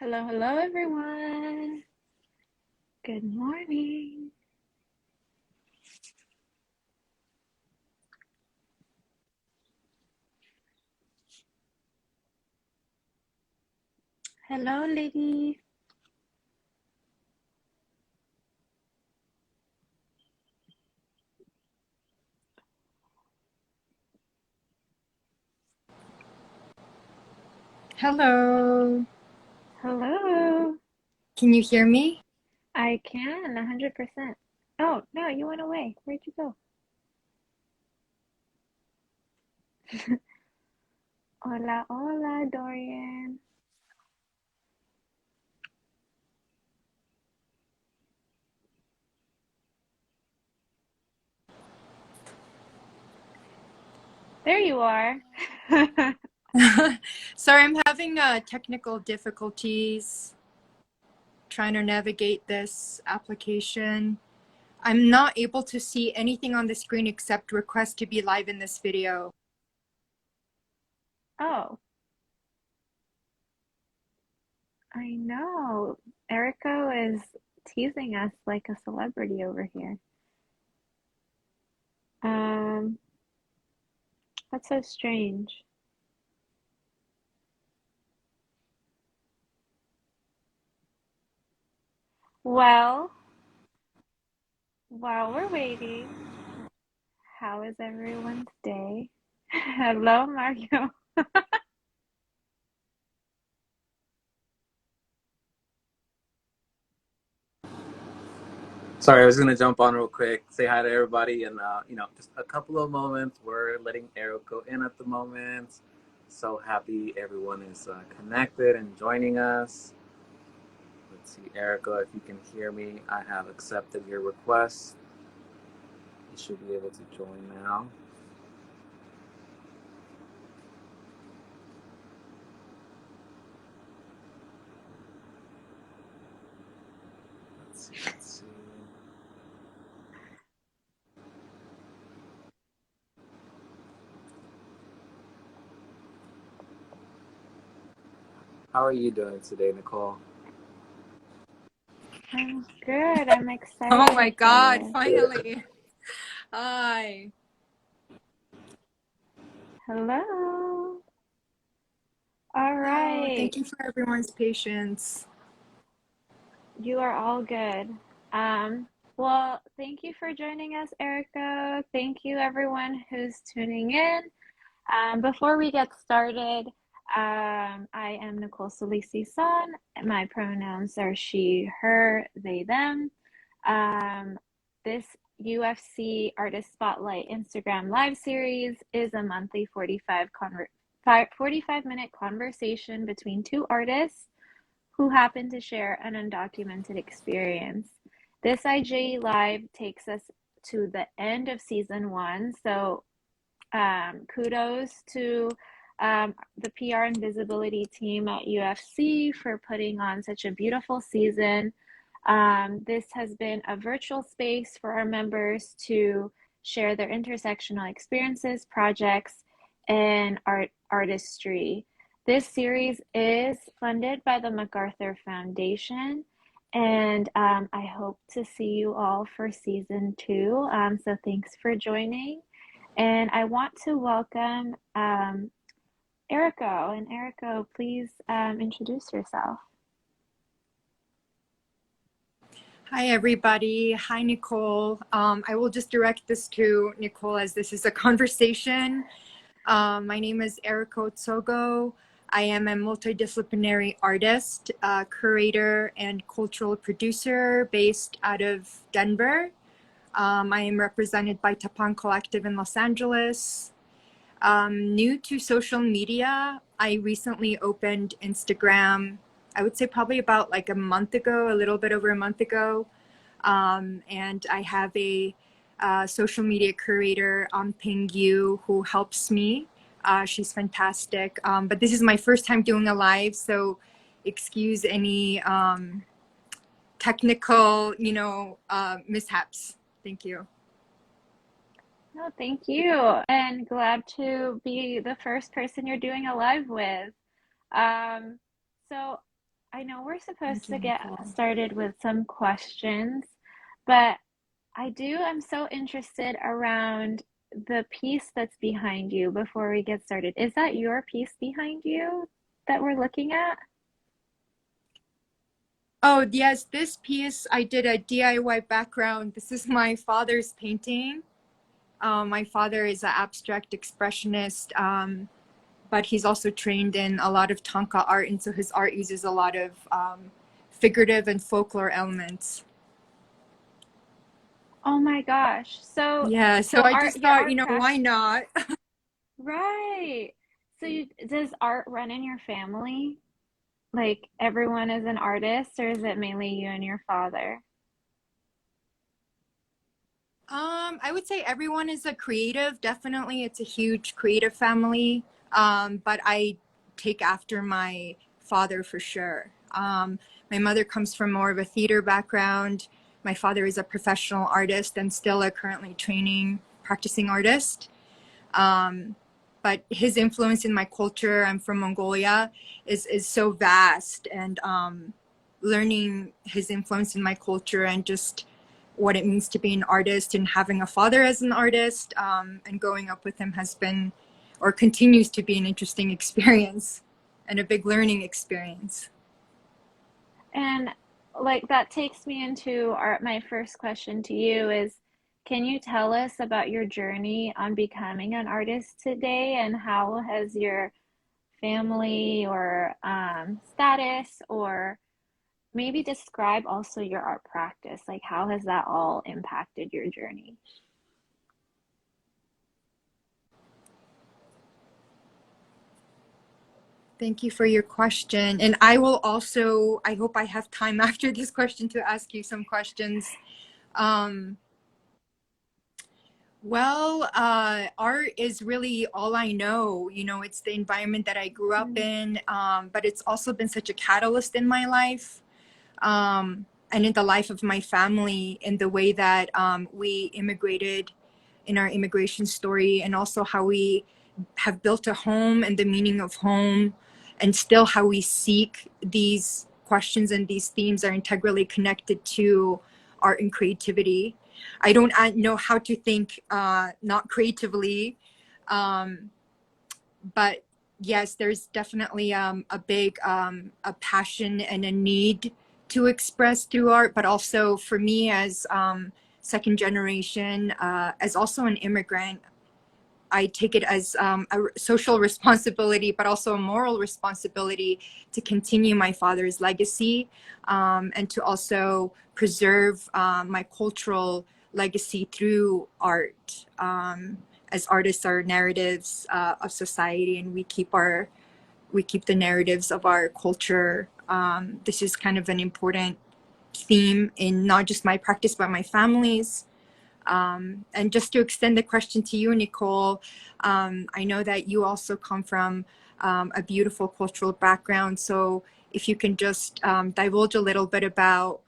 Hello, hello, everyone. Good morning. Hello, lady. Hello. Hello. Can you hear me? I can, 100%. Oh, no, you went away. Where'd you go? Hola, hola, Dorian. There you are. Sorry, I'm having technical difficulties trying to navigate this application. I'm not able to see anything on the screen except request to be live in this video. Oh, I know. Eriko is teasing us like a celebrity over here. Um, that's so strange. Well, while we're waiting, how is everyone's day? Hello, Mario. Sorry, I was gonna jump on real quick, say hi to everybody, and just a couple of moments. We're letting Eriko in at the moment. So happy everyone is connected and joining us. Let's see, Eriko, if you can hear me, I have accepted your request. You should be able to join now. Let's see. Let's see. How are you doing today, Nicole? I'm good. I'm Oh my excited for God, this. finally. Hi. Hello. All Hello. right. Thank you for everyone's patience. You are all good. Well, thank you for joining us, Erica. Thank you, everyone who's tuning in. Before we get started, I am Nicole Solis-Sison. My pronouns are she, her, they, them. This UFC Artist Spotlight Instagram live series is a monthly 45-minute conversation between two artists who happen to share an undocumented experience. This IG live takes us to the end of season one, so kudos to the PR and visibility team at UFC for putting on such a beautiful season. This has been a virtual space for our members to share their intersectional experiences, projects, and artistry. This series is funded by the MacArthur Foundation, and I hope to see you all for season two. So thanks for joining. And I want to welcome Eriko. And Eriko, please introduce yourself. Hi, everybody. Hi, Nicole. I will just direct this to Nicole as this is a conversation. My name is Eriko Tsogo. I am a multidisciplinary artist, curator, and cultural producer based out of Denver. I am represented by Tapan Collective in Los Angeles. New to social media, I recently opened Instagram, I would say probably about like a month ago, a little bit over a month ago. And I have a social media curator, Ping Yu, who helps me. She's fantastic. But this is my first time doing a live, so excuse any technical, mishaps. Thank you. No, thank you. And glad to be the first person you're doing a live with. Um, so I know we're Thank supposed you, to get Nicole. started with some questions, but I'm so interested around the piece that's behind you before we get started. Is that your piece behind you that we're looking at? Oh, yes, this piece I did a DIY background. This is my father's painting. My father is an abstract expressionist, but he's also trained in a lot of Tanka art, and so his art uses a lot of figurative and folklore elements. Oh my gosh. So Yeah, so so I art just your thought, art why practice, not? right. So does art run in your family? Like everyone is an artist, or is it mainly you and your father? I would say everyone is a creative. Definitely, it's a huge creative family. But I take after my father for sure. My mother comes from more of a theater background. My father is a professional artist and still a currently training, practicing artist. Um, but his influence in my culture, I'm from Mongolia, is so vast. And learning his influence in my culture and just what it means to be an artist and having a father as an artist, and growing up with him has been or continues to be an interesting experience and a big learning experience. And like that takes me into my first question to you is, can you tell us about your journey on becoming an artist today, and how has your family or status, or maybe describe also your art practice? Like, how has that all impacted your journey? Thank you for your question. And I will also, I hope I have time after this question to ask you some questions. Um, art is really all I know. It's the environment that I grew up Mm. in, but it's also been such a catalyst in my life, and in the life of my family, in the way that we immigrated in our immigration story, and also how we have built a home and the meaning of home, and still how we seek these questions and these themes are integrally connected to art and creativity. I don't know how to think not creatively, um, but yes, there's definitely a big a passion and a need to express through art, but also for me as second generation, as also an immigrant, I take it as a social responsibility, but also a moral responsibility to continue my father's legacy, and to also preserve my cultural legacy through art. As artists are narratives of society, and we keep the narratives of our culture. This is kind of an important theme in not just my practice, but my family's. And just to extend the question to you, Nicole, I know that you also come from a beautiful cultural background. So if you can just divulge a little bit about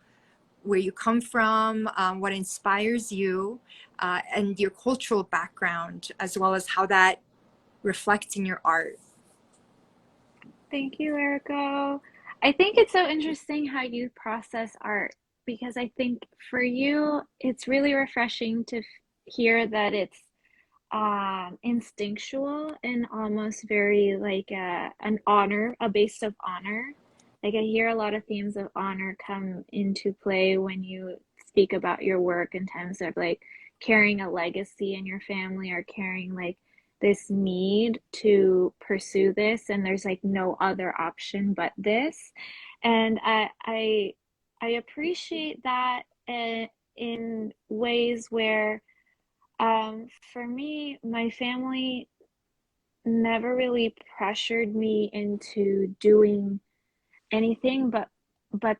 where you come from, what inspires you, and your cultural background, as well as how that reflects in your art. Thank you, Eriko. I think it's so interesting how you process art, because I think for you, it's really refreshing to hear that it's instinctual and almost very like an honor, a base of honor. Like I hear a lot of themes of honor come into play when you speak about your work in terms of like carrying a legacy in your family, or carrying like this need to pursue this, and there's like no other option but this. And I appreciate that in ways where for me, my family never really pressured me into doing anything, but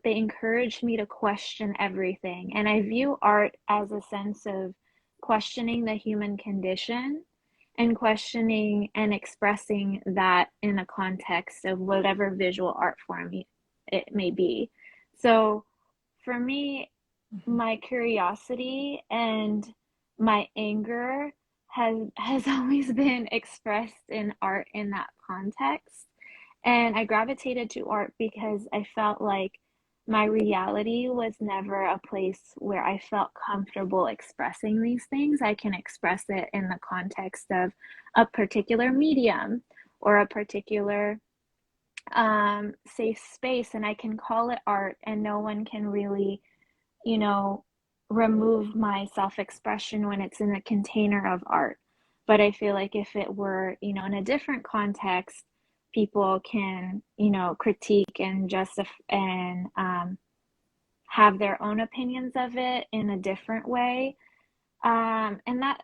they encouraged me to question everything. And I view art as a sense of questioning the human condition, and questioning and expressing that in a context of whatever visual art form it may be. So for me, my curiosity and my anger has always been expressed in art in that context. And I gravitated to art because I felt like my reality was never a place where I felt comfortable expressing these things. I can express it in the context of a particular medium or a particular safe space, and I can call it art, and no one can really, you know, remove my self-expression when it's in a container of art. But I feel like if it were, in a different context, people can, critique and justify and have their own opinions of it in a different way. And that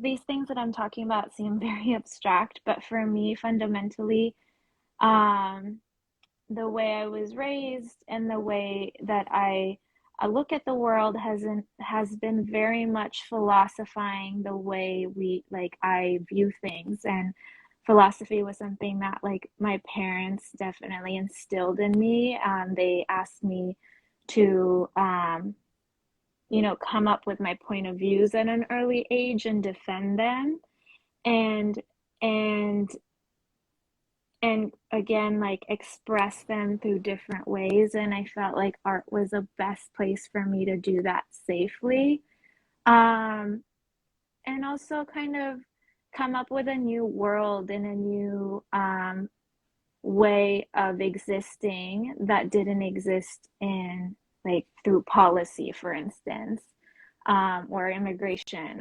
these things that I'm talking about seem very abstract, but for me, fundamentally, um, the way I was raised and the way that I look at the world has been very much philosophizing the way I view things. And philosophy was something that like my parents definitely instilled in me. They asked me to come up with my point of views at an early age and defend them, and and and again, like, express them through different ways. And I felt like art was the best place for me to do that safely. Um, and also kind of come up with a new world and a new way of existing that didn't exist in, like, through policy, for instance, or immigration,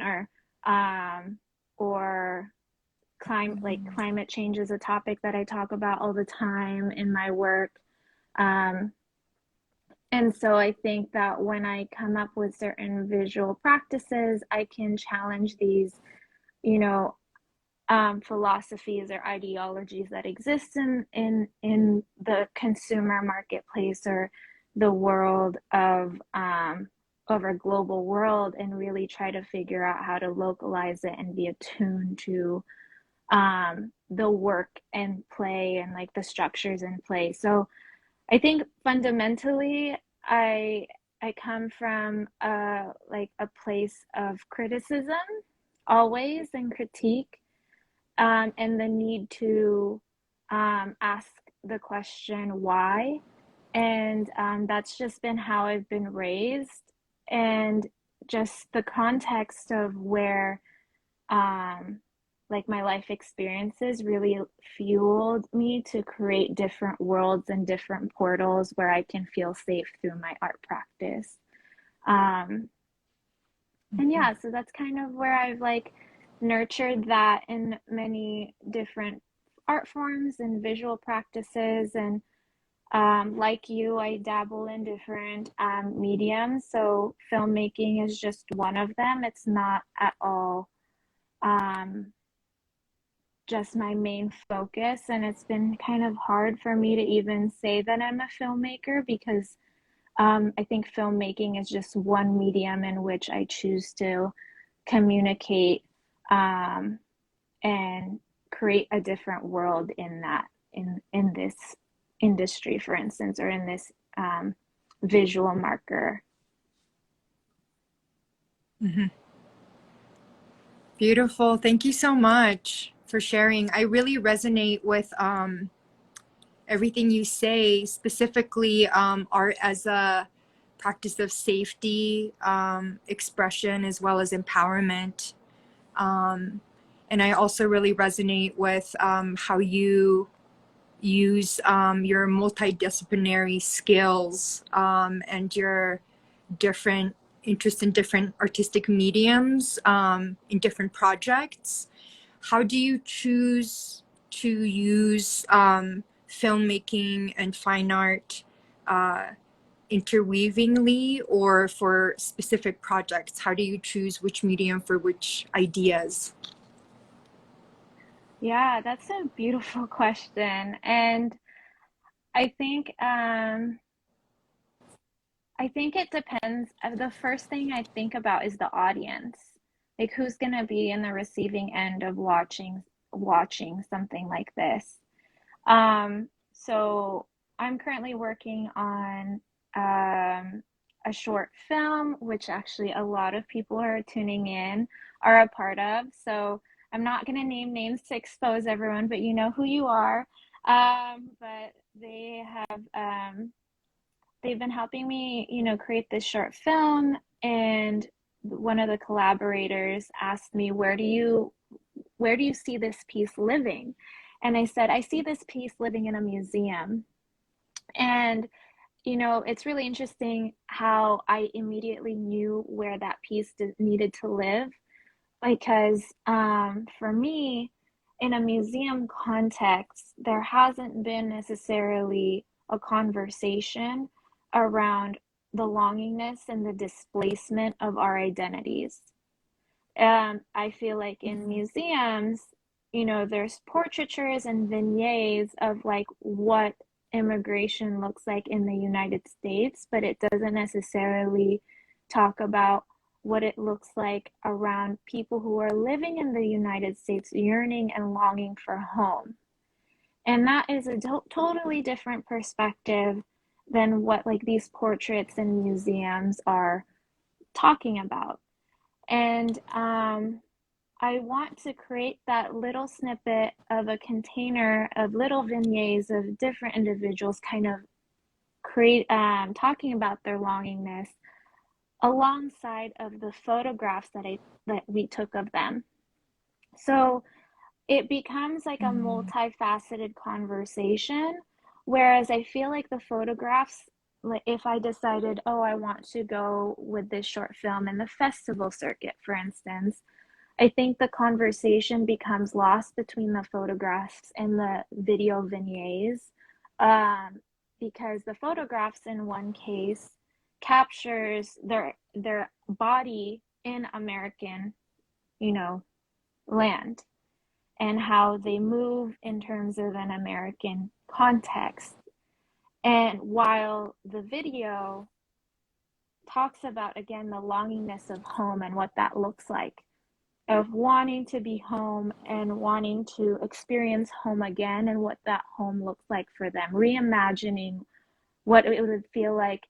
or climate change is a topic that I talk about all the time in my work. Um, and so I think that when I come up with certain visual practices, I can challenge these, you know, philosophies or ideologies that exist in the consumer marketplace or the world of a global world, and really try to figure out how to localize it and be attuned to the work and play and like the structures in play. So I think fundamentally I come from a place of criticism always, and critique, and the need to ask the question why. And that's just been how I've been raised, and just the context of where my life experiences really fueled me to create different worlds and different portals where I can feel safe through my art practice. Um, and yeah, so that's kind of where I've like nurtured that in many different art forms and visual practices. And like you, I dabble in different mediums. So filmmaking is just one of them. It's not at all um, just my main focus. And it's been kind of hard for me to even say that I'm a filmmaker, because I think filmmaking is just one medium in which I choose to communicate and create a different world in that in this industry, for instance, or in this visual marker. Mm-hmm. Beautiful. Thank you so much for sharing. I really resonate with everything you say, specifically art as a practice of safety, expression, as well as empowerment. And I also really resonate with how you use your multidisciplinary skills and your different interest in different artistic mediums in different projects. How do you choose to use filmmaking and fine art interweavingly, or for specific projects? How do you choose which medium for which ideas? Yeah, that's a beautiful question. And I think it depends. The first thing I think about is the audience. Like, who's gonna be in the receiving end of watching something like this. So I'm currently working on a short film, which actually a lot of people are tuning in, are a part of. So I'm not going to name names to expose everyone, but you know who you are. But they've been helping me, create this short film. And one of the collaborators asked me, where do you see this piece living? And I said, I see this piece living in a museum. And it's really interesting how I immediately knew where that piece needed to live, because for me, in a museum context, there hasn't been necessarily a conversation around the longingness and the displacement of our identities. I feel like in museums, there's portraitures and vignettes of like what immigration looks like in the United States, but it doesn't necessarily talk about what it looks like around people who are living in the United States, yearning and longing for home. And that is a totally different perspective than what like these portraits and museums are talking about. And I want to create that little snippet of a container of little vignettes of different individuals kind of talking about their longingness alongside of the photographs that we took of them. So it becomes like a multifaceted conversation, whereas I feel like the photographs, like if I decided, oh, I want to go with this short film in the festival circuit, for instance, I think the conversation becomes lost between the photographs and the video vignettes, because the photographs in one case captures their body in American, land, and how they move in terms of an American context. And while the video talks about, again, the longingness of home and what that looks like, of wanting to be home and wanting to experience home again and what that home looks like for them, reimagining what it would feel like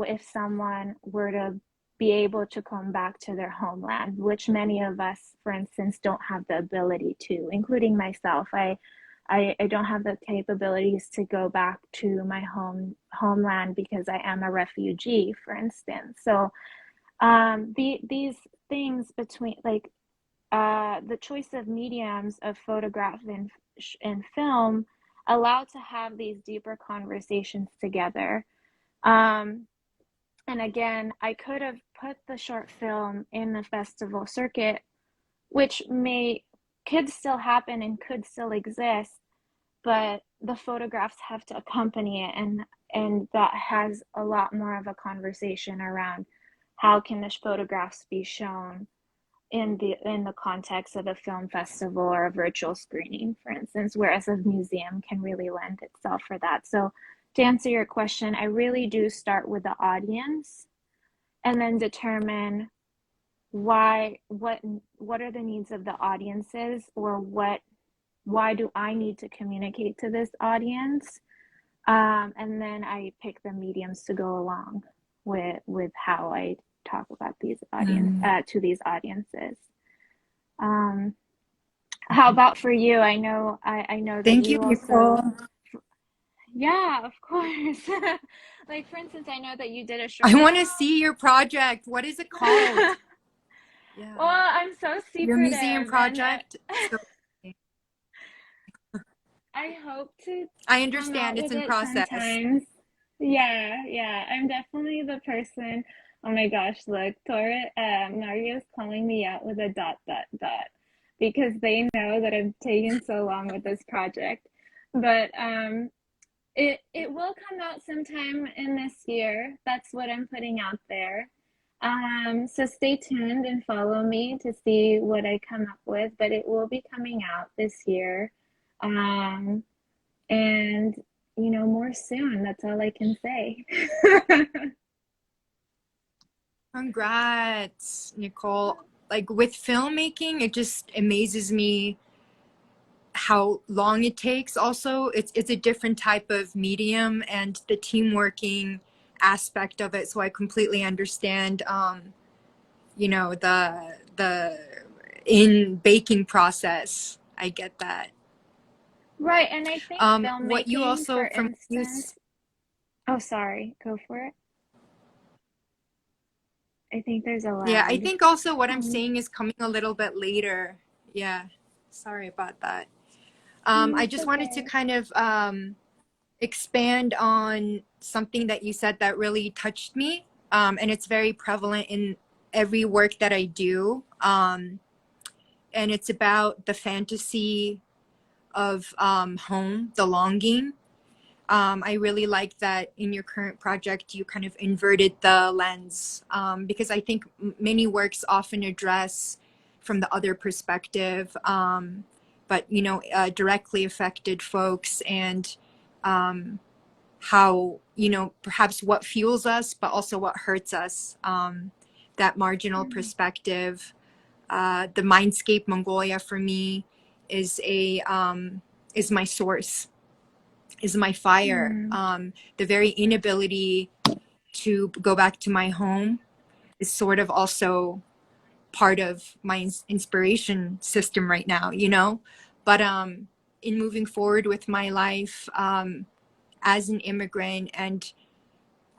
if someone were to be able to come back to their homeland, which many of us, for instance, don't have the ability to, including myself. I don't have the capabilities to go back to my homeland because I am a refugee, for instance. So these things between like the choice of mediums of photograph and film allow to have these deeper conversations together. And again, I could have put the short film in the festival circuit, which could still happen and could still exist, but the photographs have to accompany it, and that has a lot more of a conversation around how can the photographs be shown in the context of a film festival or a virtual screening, for instance, whereas a museum can really lend itself for that. So to answer your question, I really do start with the audience and then determine what are the needs of the audiences, or why do I need to communicate to this audience? And then I pick the mediums to go along with how I talk about these to these audiences. How about for you? I know that Thank you, you also. Nicole. Yeah, of course. Like, for instance, I know that you did a short I want to film. see your project. What is it called? Yeah. Well, I'm so Your secretive, museum and project. So, I hope to I come out understand it's with in it process. sometimes. Yeah. I'm definitely the person. Oh my gosh, look, Nario's calling me out with a ... because they know that I've taken so long with this project. But it will come out sometime in this year. That's what I'm putting out there. So stay tuned and follow me to see what I come up with, but it will be coming out this year. And more soon. That's all I can say. Congrats, Nicole. Like with filmmaking, it just amazes me how long it takes. Also, it's a different type of medium, and the team working aspect of it. So I completely understand the in baking process. I get that. Right, and I think What you filmmaking, also for from you, instance, oh, sorry, go for it. I think there's a yeah, I lag. think also what I'm Um, saying is coming a little bit later. Yeah, sorry about that. I it's just wanted to okay. kind of expand on something that you said that really touched me. And it's very prevalent in every work that I do. And it's about the fantasy of home, the longing. I really like that in your current project, you kind of inverted the lens, because I think many works often address from the other perspective, but, directly affected folks and how, perhaps what fuels us, but also what hurts us, that marginal Mm, perspective. The Mindscape Mongolia for me is is my source, is my fire. mm, The very inability to go back to my home is sort of also part of my inspiration system right now, But in moving forward with my life as an immigrant and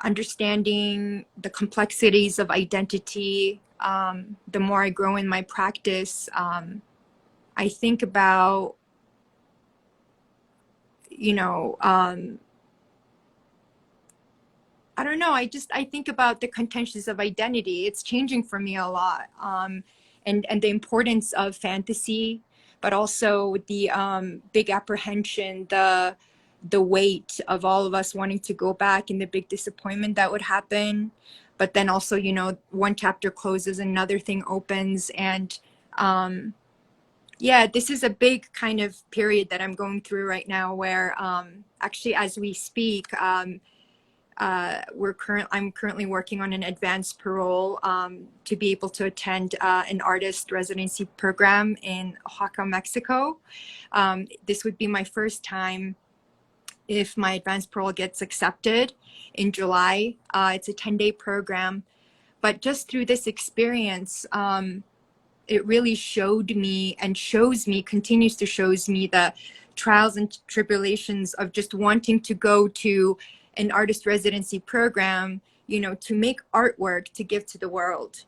understanding the complexities of identity, the more I grow in my practice, I think about, you know, um, I don't know. I think about the contentions of identity. It's changing for me a lot, and the importance of fantasy, but also the big apprehension, the weight of all of us wanting to go back, and the big disappointment that would happen. But then also, one chapter closes, another thing opens, and yeah, this is a big kind of period that I'm going through right now, where actually, as we speak. I'm currently working on an advanced parole to be able to attend an artist residency program in Oaxaca, Mexico. This would be my first time if my advanced parole gets accepted in July. It's a 10-day program, but just through this experience, it really showed me and shows me, continues to shows me the trials and tribulations of just wanting to go to an artist residency program, to make artwork to give to the world,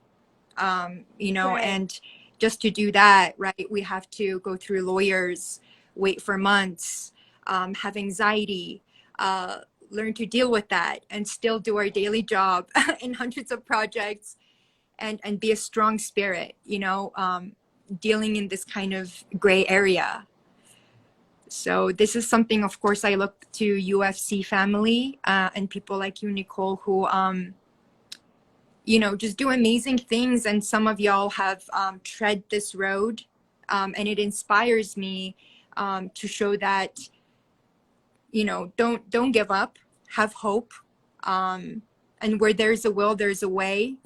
right, and just to do that, right, we have to go through lawyers, wait for months, have anxiety, uh, learn to deal with that and still do our daily job in hundreds of projects and be a strong spirit, dealing in this kind of gray area. So this is something, of course, I look to UFC family and people like you, Nicole, who, just do amazing things. And some of y'all have tread this road, and it inspires me to show that, don't give up, have hope, and where there's a will, there's a way.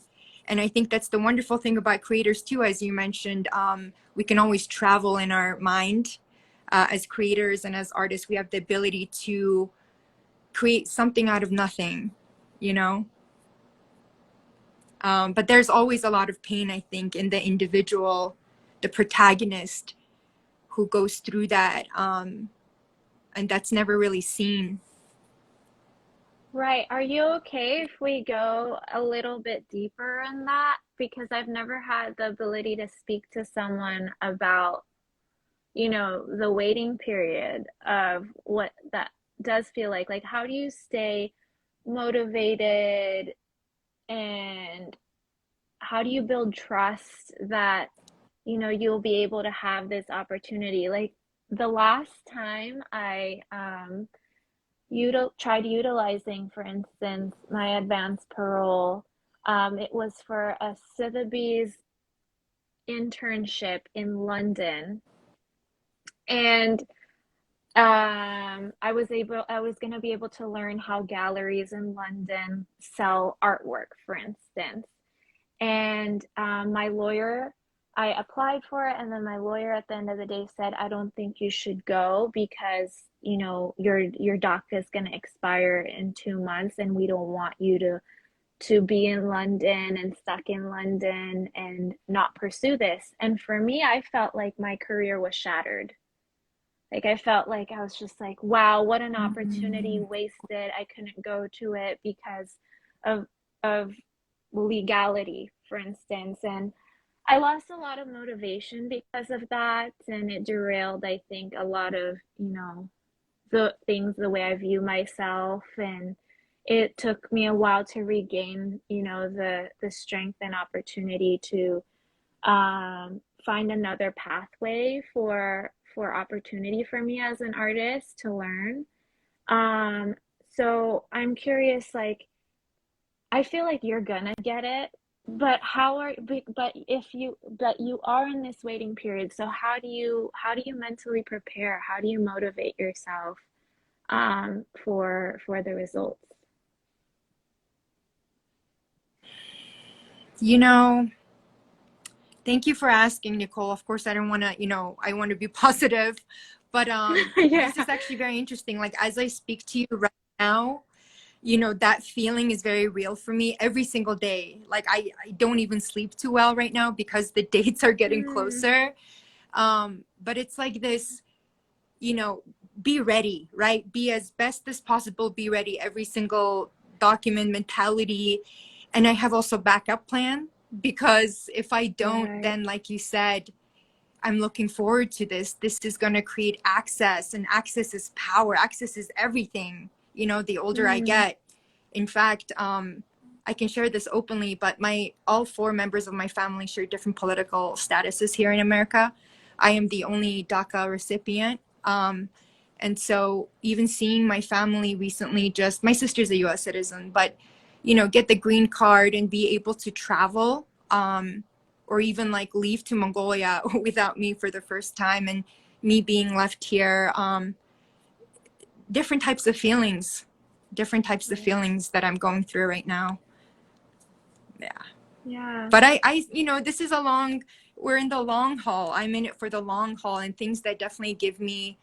And I think that's the wonderful thing about creators too, as you mentioned. We can always travel in our mind as creators and as artists. We have the ability to create something out of nothing, you know. But there's always a lot of pain, I think, in the individual, the protagonist who goes through that, and that's never really seen. right. Are you okay if we go a little bit deeper in that? Because I've never had the ability to speak to someone about, the waiting period of what that does feel like. Like, how do you stay motivated, and how do you build trust that, you'll be able to have this opportunity? Like, the last time I tried utilizing, for instance, my advanced parole, it was for a Sotheby's internship in London. And I was going to be able to learn how galleries in London sell artwork, for instance. And my lawyer, I applied for it, and then my lawyer at the end of the day said, I don't think you should go because, your DACA is going to expire in 2 months, and we don't want you to be in London and stuck in London and not pursue this. And for me, I felt like my career was shattered. Like I felt like I was just like, wow, what an opportunity Mhm. wasted. I couldn't go to it because of of legality, for instance. And I lost a lot of motivation because of that, and it derailed, I think, a lot of, the things, the way I view myself. And it took me a while to regain, the strength and opportunity to find another pathway for opportunity for me as an artist to learn. Um, so I'm curious, like, I feel like you're gonna get it, but but you are in this waiting period. So how do you mentally prepare? How do you motivate yourself for the results? You know, thank you for asking, Nicole. Of course, I don't want to, I want to be positive, but Yeah. this is actually very interesting. Like as I speak to you right now, that feeling is very real for me every single day. Like I don't even sleep too well right now because the dates are getting Mm, closer. But it's like this, you know, be ready, right? Be as best as possible, be ready every single document mentality. And I have also backup plan because if I don't, right. then like you said, I'm looking forward to this. This is going to create access, and access is power. Access is everything, the older I Mm, get. In fact, I can share this openly, but all four members of my family share different political statuses here in America. I am the only DACA recipient. And so even seeing my family recently, just my sister's a US citizen, but get the green card and be able to travel, or even like leave to Mongolia without me for the first time, and me being left here, different types of feelings, right. that I'm going through right now. Yeah. Yeah. But this is we're in the long haul. I'm in it for the long haul, and things that definitely give me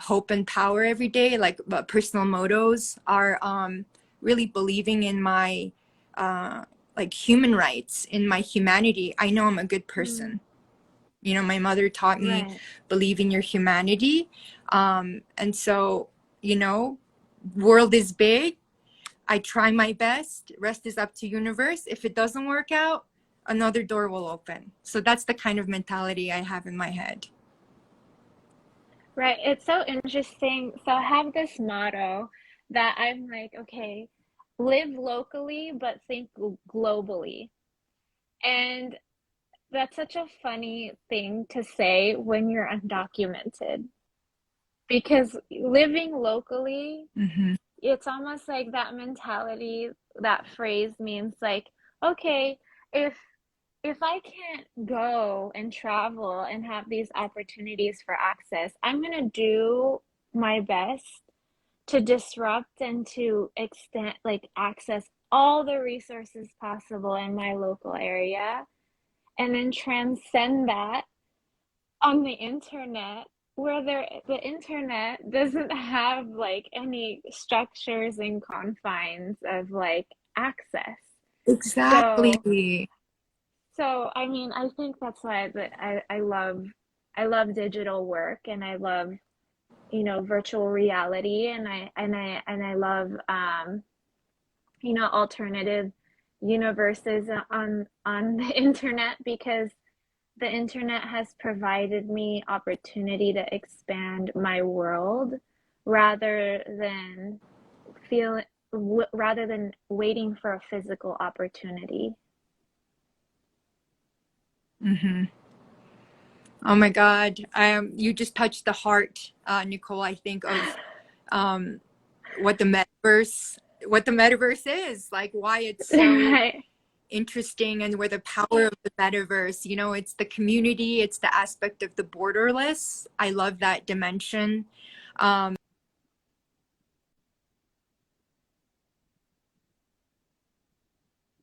hope and power every day, like personal mottos, are really believing in my like human rights, in my humanity. I know I'm a good Mm, person. My mother taught me right. believe in your humanity. And so, you know, world is big. I try my best. Rest is up to universe. If it doesn't work out, another door will open. So that's the kind of mentality I have in my head. Right. It's so interesting. So I have this motto that I'm like, okay, live locally, but think globally. And that's such a funny thing to say when you're undocumented, because living locally, Mm-hmm. it's almost like that mentality, that phrase means like, okay, if I can't go and travel and have these opportunities for access, I'm gonna do my best to disrupt and to extend, like, access all the resources possible in my local area, and then transcend that on the internet, where the internet doesn't have like any structures and confines of like access. So Exactly. I mean, I think that's why I love digital work, and I love, virtual reality, and I love, alternative universes on the internet, because the internet has provided me opportunity to expand my world, rather than feel rather than waiting for a physical opportunity. Mm-hmm. Oh my God. You just touched the heart, Nicole, I think, of um, what the metaverse is, like why it's so Right. interesting, and where the power of the metaverse, it's the community, it's the aspect of the borderless. I love that dimension. um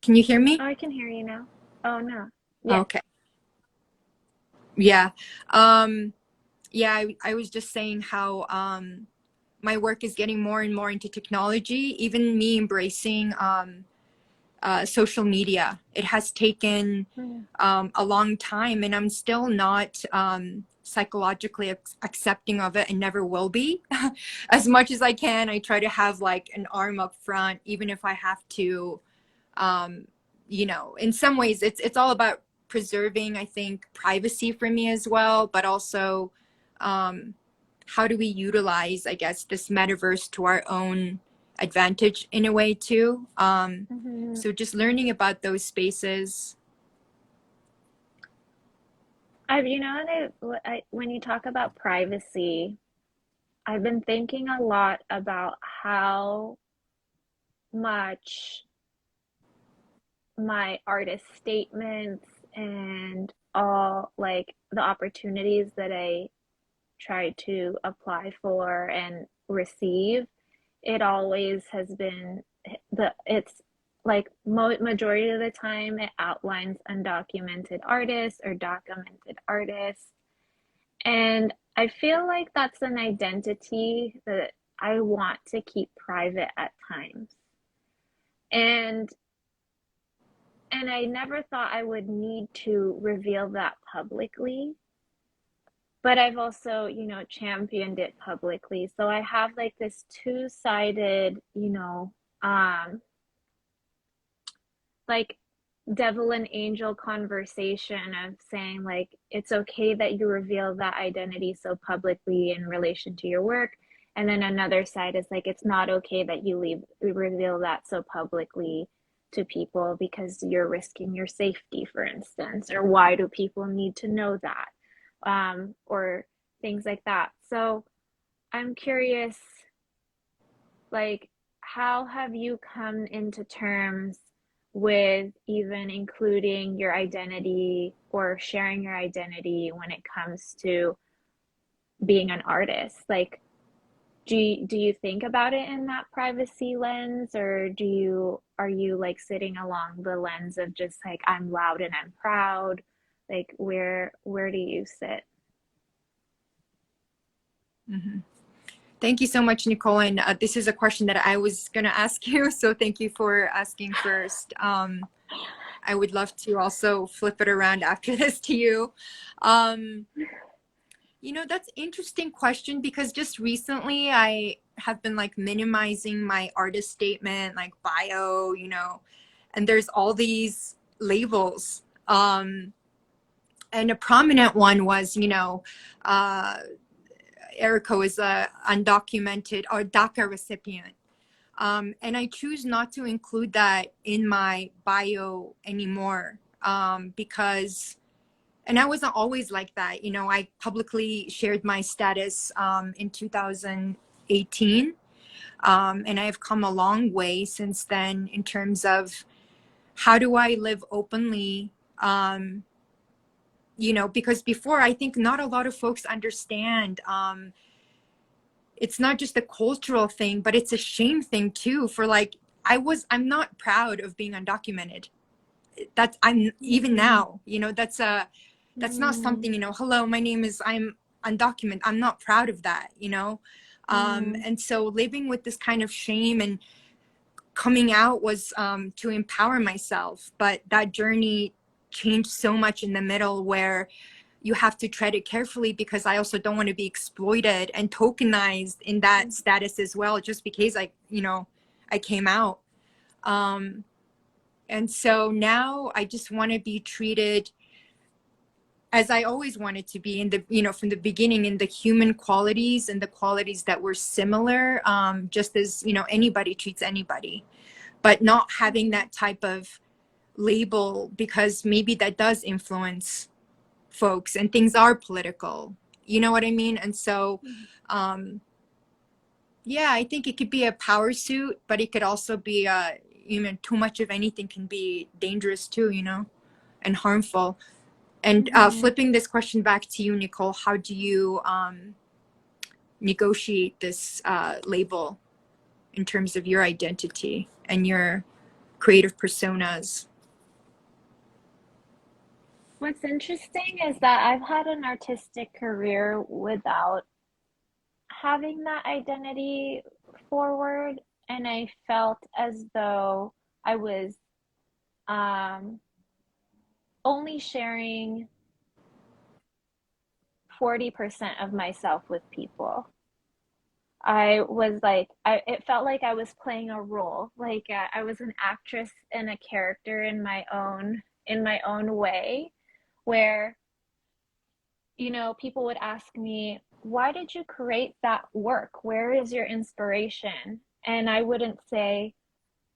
can you hear Oh, me? I can hear you now. Oh, no. Yes. Okay. Yeah. Yeah, I was just saying how my work is getting more and more into technology, even me embracing social media. It has taken a long time, and I'm still not psychologically accepting of it, and never will be. As much as I can, I try to have like an arm up front, even if I have to. You know, in some ways, it's all about preserving, I think, privacy for me as well, but also how do we utilize, I guess, this metaverse to our own advantage in a way too. So just learning about those spaces. You know, when you talk about privacy, I've been thinking a lot about how much my artist statements and all like the opportunities that I try to apply for and receive, it always has been it's like majority of the time it outlines undocumented artists or documented artists. And I feel like that's an identity that I want to keep private at times. And I never thought I would need to reveal that publicly, but I've also, you know, championed it publicly. So I have like this two-sided, you know, like devil and angel conversation of saying like it's okay that you reveal that identity so publicly in relation to your work, and then another side is like it's not okay that you reveal that so publicly to people because you're risking your safety, for instance, or why do people need to know that, or things like that. So I'm curious, like, how have you come into terms with even including your identity or sharing your identity when it comes to being an artist? Like, do you think about it in that privacy lens, or are you like sitting along the lens of just like I'm loud and I'm proud? Like, where do you sit? Mm-hmm. Thank you so much, Nicole. And this is a question that I was going to ask you. So thank you for asking first. I would love to also flip it around after this to you. You know, that's an interesting question, because just recently I have been like minimizing my artist statement, like bio, you know, and there's all these labels. And a prominent one was, you know, Eriko is a undocumented or DACA recipient. And I choose not to include that in my bio anymore, because, and I wasn't always like that. You know, I publicly shared my status in 2018. And I have come a long way since then in terms of how do I live openly, you know, because before I think not a lot of folks understand, it's not just a cultural thing, but it's a shame thing too, for like, I'm not proud of being undocumented. I'm even now, you know, that's not something, you know, hello, my name is, I'm undocumented. I'm not proud of that, you know? And so living with this kind of shame and coming out was to empower myself. But that journey changed so much in the middle, where you have to tread it carefully, because I also don't want to be exploited and tokenized in that status as well, just because you know, I came out. And so now I just want to be treated as I always wanted to be, in the, you know, from the beginning, in the human qualities and the qualities that were similar, just as, you know, anybody treats anybody, but not having that type of label, because maybe that does influence folks and things are political, you know what I mean? And so yeah, I think it could be a power suit, but it could also be you know, too much of anything can be dangerous too, you know, and harmful. And flipping this question back to you, Nicole, how do you negotiate this label in terms of your identity and your creative personas? What's interesting is that I've had an artistic career without having that identity forward, and I felt as though I was um, only sharing 40% of myself with people. I was like, it felt like I was playing a role, like I was an actress and a character in my own way, where, people would ask me, why did you create that work? Where is your inspiration? And I wouldn't say,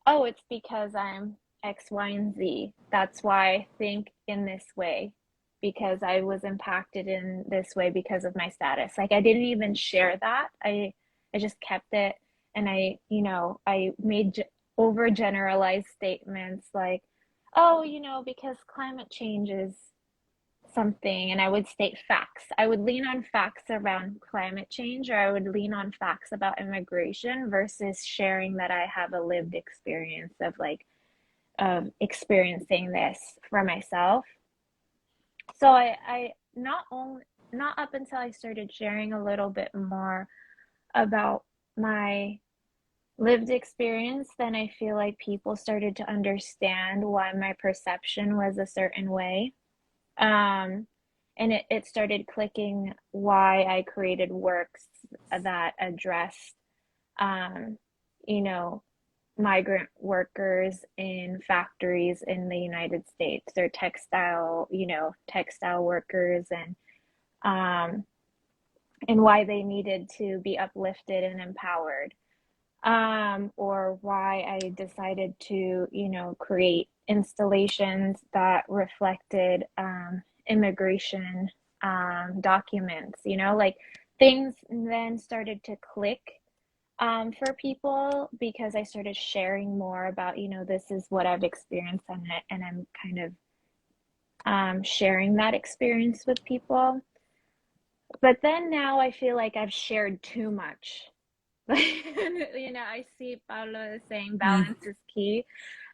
oh, it's because I'm X, Y, and Z. That's why I think in this way, because I was impacted in this way because of my status. Like I didn't even share that. I just kept it, and I made overgeneralized statements like, oh, because climate change is something, and I would state facts. I would lean on facts around climate change, or I would lean on facts about immigration versus sharing that I have a lived experience of like experiencing this for myself. So I not up until I started sharing a little bit more about my lived experience, then I feel like people started to understand why my perception was a certain way. Um, and it started clicking why I created works that addressed, um, you know, migrant workers in factories in the United States. They're textile workers, um, and why they needed to be uplifted and empowered. Or why I decided to, create installations that reflected immigration documents, like things then started to click for people because I started sharing more about, this is what I've experienced, and I'm kind of sharing that experience with people. But then now I feel like I've shared too much. I see Paolo saying balance is key.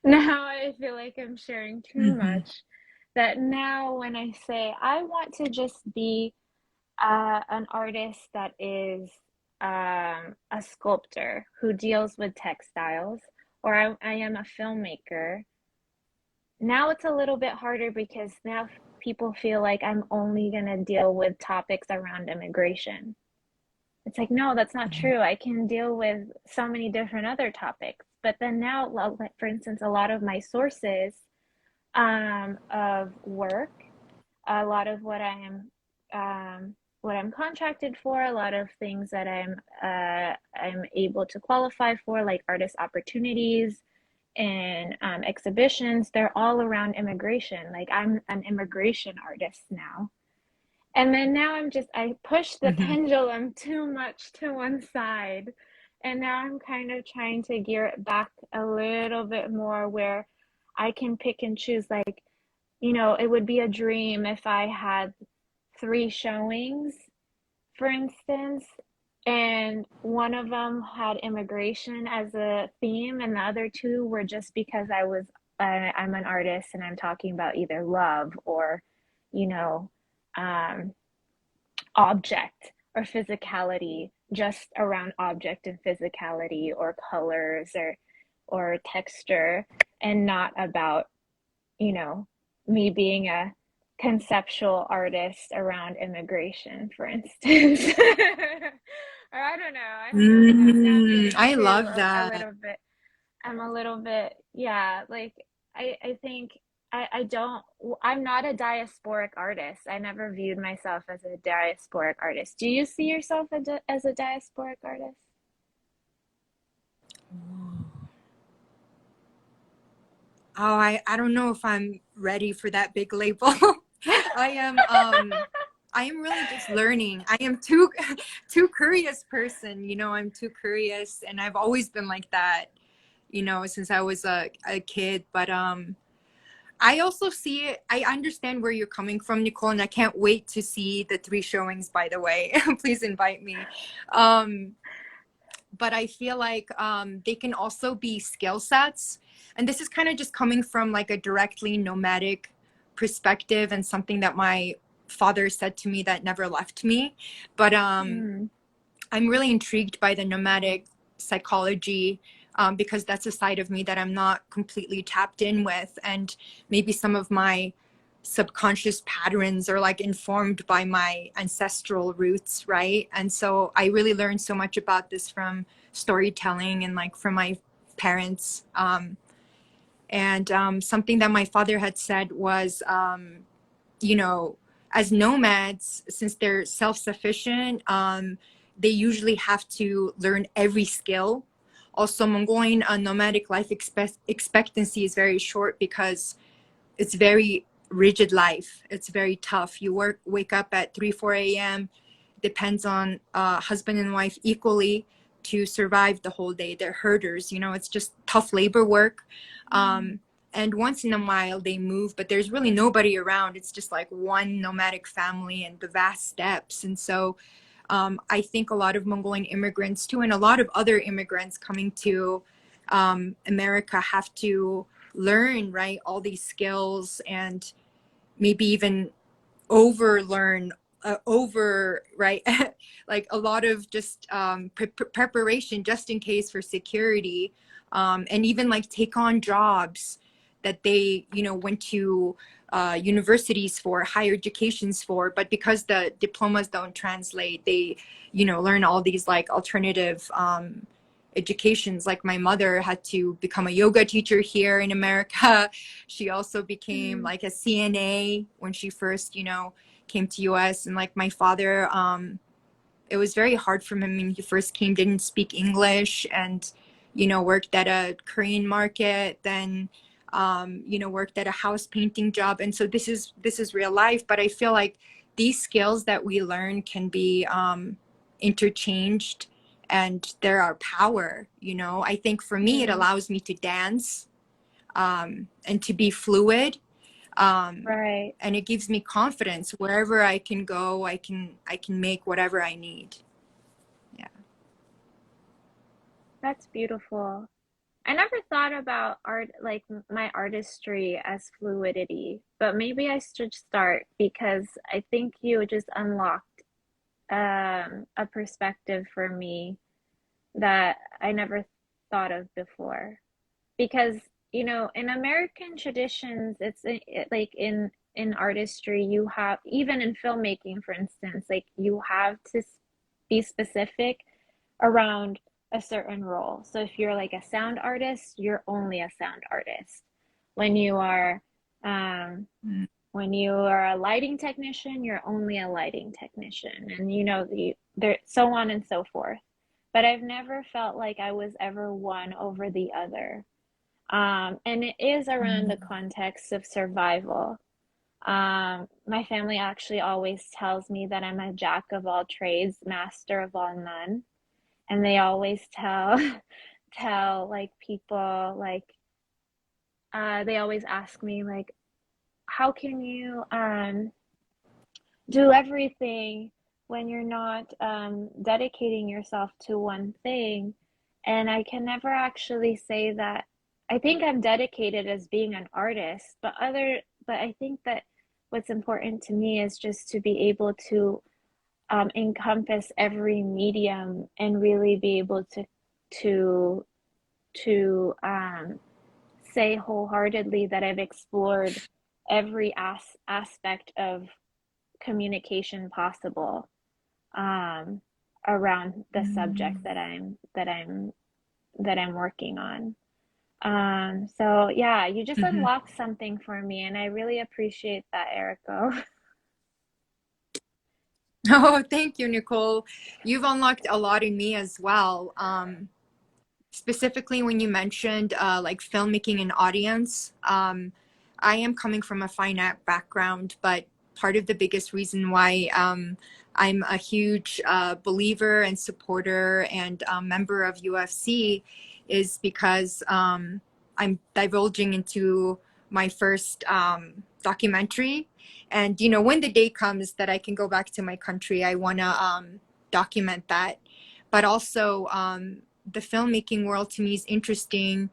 Now I feel like I'm sharing too Mm-hmm. much. That now when I say I want to just be an artist that is a sculptor who deals with textiles, or I am a filmmaker, now it's a little bit harder because now people feel like I'm only going to deal with topics around immigration. It's like, no, that's not true. I can deal with so many different other topics. But then now, like, for instance, a lot of my sources of work, a lot of what I'm contracted for, a lot of things that I'm able to qualify for, like artist opportunities and exhibitions, they're all around immigration. Like I'm an immigration artist now. And then now I push the Mm-hmm. pendulum too much to one side. And now I'm kind of trying to gear it back a little bit more where I can pick and choose. Like, it would be a dream if I had 3 showings, for instance, and one of them had immigration as a theme, and the other two were just because I'm an artist and I'm talking about either love or, you know, um, object or physicality, just around object and physicality or colors or texture, and not about, you know, me being a conceptual artist around immigration, for instance. Or I don't know. Now Mm, getting I to love a that. little bit, I'm a little bit, yeah, like I think I don't, I'm not a diasporic artist. I never viewed myself as a diasporic artist. Do you see yourself as a diasporic artist? Oh, I don't know if I'm ready for that big label. I am I am really just learning. I am too curious person, I'm too curious, and I've always been like that, since I was a kid. But I also see it. I understand where you're coming from, Nicole, and I can't wait to see the 3 showings, by the way. Please invite me. Um but I feel like they can also be skill sets. And this is kind of just coming from like a directly nomadic perspective, and something that my father said to me that never left me. But Mm, I'm really intrigued by the nomadic psychology, because that's a side of me that I'm not completely tapped in with. And maybe some of my subconscious patterns are like informed by my ancestral roots, right? And so I really learned so much about this from storytelling and like from my parents. And something that my father had said was, you know, as nomads, since they're self-sufficient, they usually have to learn every skill. Also, Mongolian nomadic life expectancy is very short because it's very rigid life. It's very tough. You wake up at 3, 4 a.m. Depends on husband and wife equally to survive the whole day. They're herders, you know, it's just tough labor work. And once in a while they move, but there's really nobody around. It's just like one nomadic family and the vast steppes. And so I think a lot of Mongolian immigrants too, and a lot of other immigrants coming to America have to learn, right, all these skills and maybe even overlearn right like a lot of just preparation just in case for security, and even like take on jobs that they, you know, went to universities for, higher educations for, but because the diplomas don't translate, they, you know, learn all these like alternative educations. Like my mother had to become a yoga teacher here in America. She also became like a CNA when she first, you know, came to US. And like my father, it was very hard for him when he first came, didn't speak English, and, you know, worked at a Korean market, then you know, worked at a house painting job. And so this is real life. But I feel like these skills that we learn can be interchanged, and they're our power. You know, I think for me it allows me to dance and to be fluid, Right. and it gives me confidence. Wherever I can go, I can make whatever I need. Yeah. That's beautiful. I never thought about art, like my artistry as fluidity, but maybe I should start because I think you just unlocked a perspective for me that I never thought of before. Because, you know, in American traditions, like in artistry, you have, even in filmmaking, for instance, like you have to be specific around a certain role. So if you're like a sound artist, you're only a sound artist. When you are um, when you are a lighting technician, you're only a lighting technician, and you know there so on and so forth. But I've never felt like I was ever one over the other. And it is around the context of survival. My family actually always tells me that I'm a jack of all trades, master of all none. And they always tell like people like they always ask me like, how can you do everything when you're not dedicating yourself to one thing? And I can never actually say that. I think I'm dedicated as being an artist, but I think that what's important to me is just to be able to encompass every medium and really be able to to say wholeheartedly that I've explored every aspect of communication possible um, around the subject that I'm working on. So yeah, you just unlocked something for me, and I really appreciate that, Eriko. Oh, thank you, Nicole. You've unlocked a lot in me as well. Specifically when you mentioned like filmmaking and audience. I am coming from a fine art background, but part of the biggest reason why I'm a huge believer and supporter and member of UFC is because I'm divulging into my first documentary. And, you know, when the day comes that I can go back to my country, I want to document that. But also, the filmmaking world to me is interesting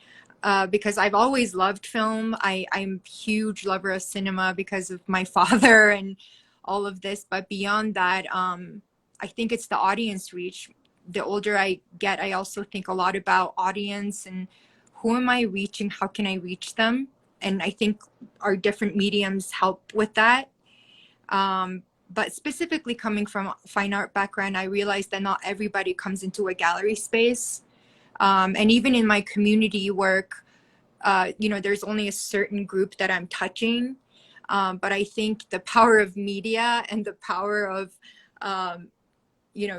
because I've always loved film. I'm a huge lover of cinema because of my father and all of this. But beyond that, I think it's the audience reach. the older I get, I also think a lot about audience and who am I reaching? How can I reach them? And I think our different mediums help with that. But specifically coming from a fine art background, I realized that not everybody comes into a gallery space. And even in my community work, there's only a certain group that I'm touching. But I think the power of media and the power of,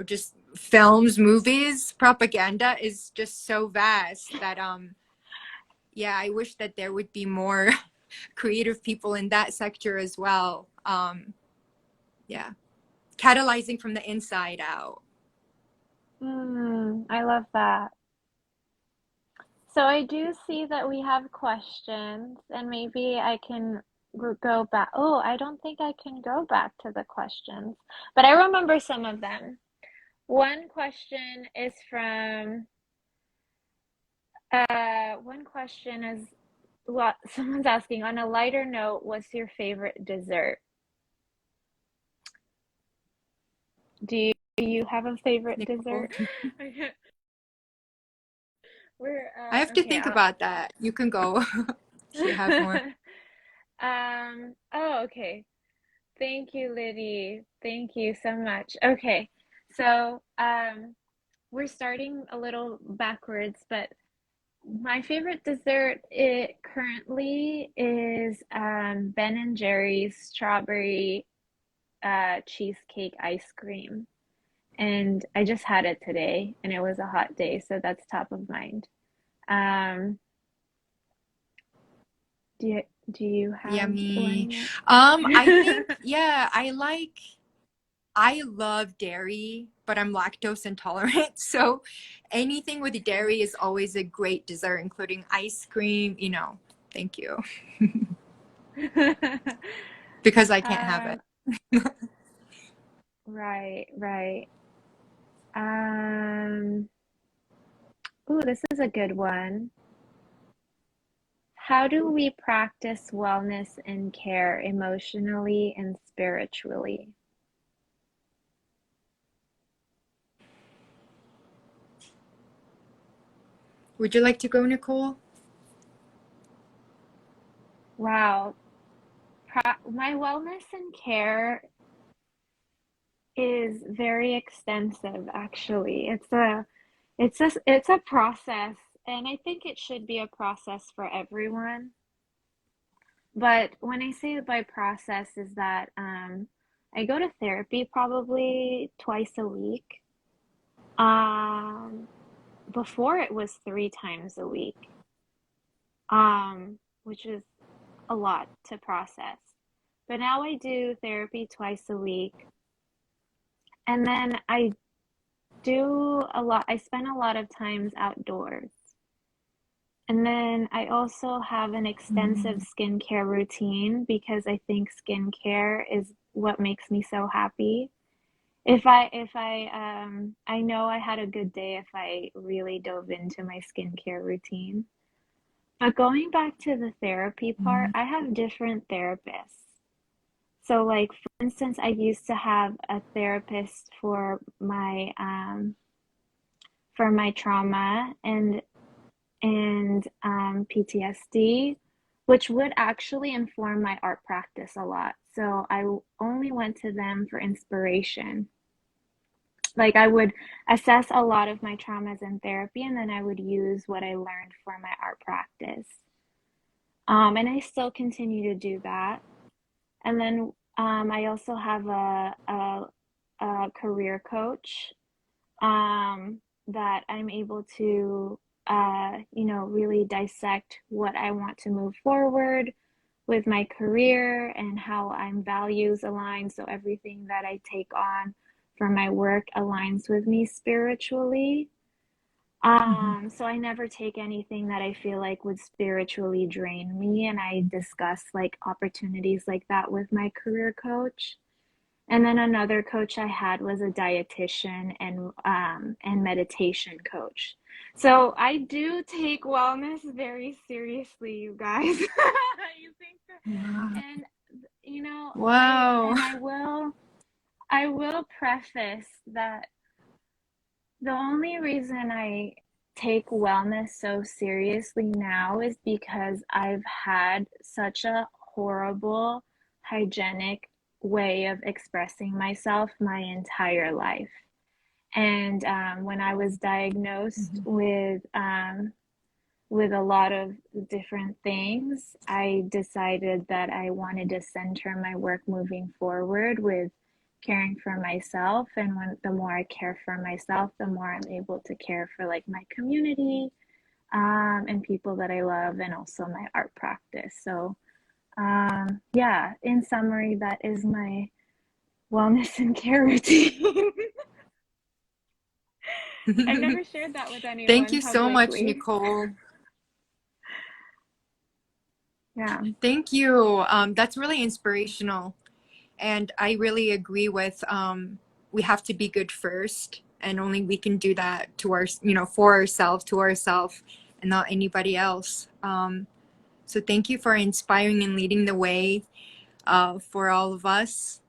just films, movies, propaganda is just so vast that, I wish that there would be more creative people in that sector as well. Catalyzing from the inside out. I love that. So I do see that we have questions, and maybe I can go back. Oh, I don't think I can go back to the questions, but I remember some of them. One question is what someone's asking, on a lighter note, what's your favorite dessert? Do you have a favorite Nicole? dessert? I have to Okay. think about that. You can go if you have more. Oh, okay. Thank you, Liddy. Thank you so much. Okay. So, we're starting a little backwards, but my favorite dessert it currently is Ben and Jerry's strawberry cheesecake ice cream. And I just had it today, and it was a hot day, so that's top of mind. Um, do you have Yummy. one yet? I think, I love dairy, but I'm lactose intolerant. So anything with dairy is always a great dessert, including ice cream, thank you. Because I can't have it. Right. Ooh, this is a good one. How do we practice wellness and care emotionally and spiritually? Would you like to go, Nicole? Wow. My wellness and care is very extensive, actually. It's a process, and I think it should be a process for everyone. But when I say by process is that I go to therapy probably twice a week. Um, Before it was 3 times a week, which is a lot to process. But now I do therapy twice a week. And then I spend a lot of times outdoors. And then I also have an extensive skincare routine because I think skincare is what makes me so happy. I know I had a good day if I really dove into my skincare routine. But going back to the therapy part, I have different therapists. So, like, for instance, I used to have a therapist for my trauma and PTSD, which would actually inform my art practice a lot. So I only went to them for inspiration. Like I would assess a lot of my traumas in therapy, and then I would use what I learned for my art practice. And I still continue to do that. And then I also have a career coach that I'm able to, really dissect what I want to move forward with my career and how I'm values aligned. So everything that I take on for my work aligns with me spiritually. So I never take anything that I feel like would spiritually drain me, and I discuss like opportunities like that with my career coach. And then another coach I had was a dietitian and meditation coach. So I do take wellness very seriously, you guys. You think that, Wow. and Wow. I will preface that The only reason I take wellness so seriously now is because I've had such a horrible hygienic way of expressing myself my entire life. And when I was diagnosed Mhm. with a lot of different things, I decided that I wanted to center my work moving forward with caring for myself. And the more I care for myself, the more I'm able to care for like my community, and people that I love, and also my art practice. So, yeah, in summary, that is my wellness and care routine. I've never shared that with Thank anyone you so much, publicly. Nicole. Yeah. Thank you. That's really inspirational. And I really agree with we have to be good first, and only we can do that to our, for ourselves, to ourselves, and not anybody else. So thank you for inspiring and leading the way for all of us.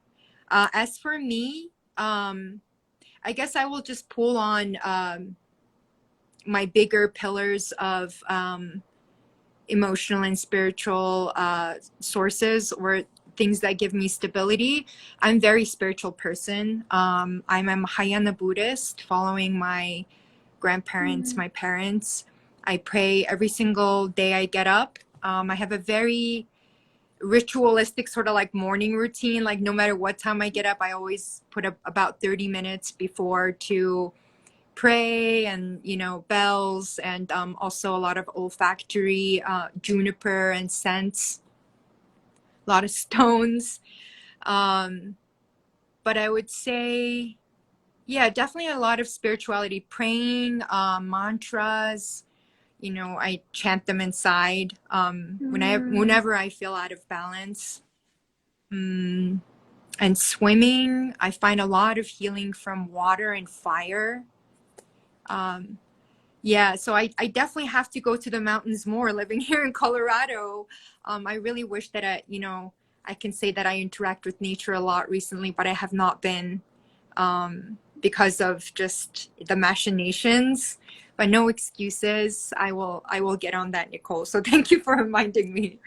As for me, I guess I will just pull on my bigger pillars of emotional and spiritual sources, or things that give me stability. I'm a very spiritual person. I'm a Mahayana Buddhist, following my grandparents, Mm. my parents. I pray every single day I get up. I have a very ritualistic sort of like morning routine. Like no matter what time I get up, I always put up about 30 minutes before to pray, and bells, and also a lot of olfactory juniper and scents, a lot of stones. um, but I would say, yeah, definitely a lot of spirituality, praying, mantras. I chant them inside Mm. whenever I feel out of balance. mm, and swimming, I find a lot of healing from water and fire. um, Yeah, so I definitely have to go to the mountains more living here in Colorado. I really wish that I can say that I interact with nature a lot recently, but I have not been, because of just the machinations. But no excuses. I will get on that, Nicole. So thank you for reminding me.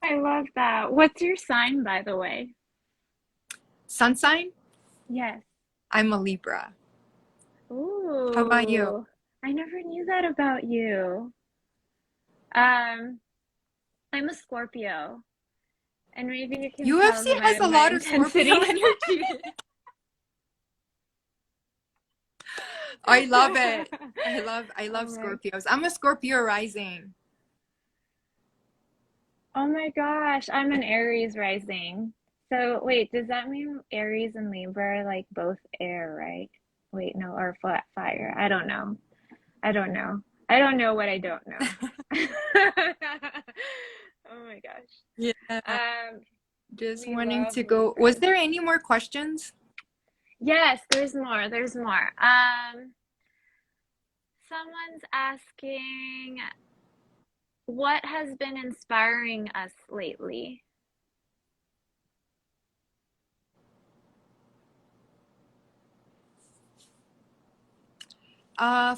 I love that. What's your sign, by the way? Sun sign? Yes. I'm a Libra. How about you? Ooh, I never knew that about you. Um, I'm a Scorpio, and maybe you can tell UFC my has a my lot of Scorpio intensity. energy. I love it. I love Oh my, Scorpios. I'm a Scorpio rising. oh my gosh, I'm an Aries rising. So wait, does that mean Aries and Libra are like both air, right? Wait, no, or fire. I don't know. I don't know. I don't know what I don't know. Oh my gosh. Yeah, Um, just we wanting love to go. Was Libras. there any more questions? Yes, there's more. There's more. Someone's asking, what has been inspiring us lately?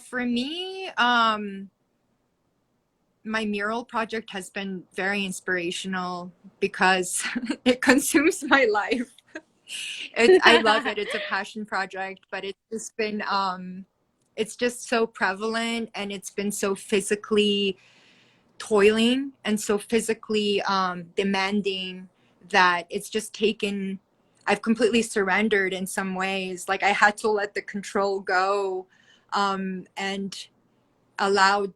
For me, my mural project has been very inspirational because it consumes my life. I love it. It's a passion project, but it's just so prevalent, and it's been so physically toiling and so physically demanding that it's just taken. I've completely surrendered in some ways. Like I had to let the control go, and allowed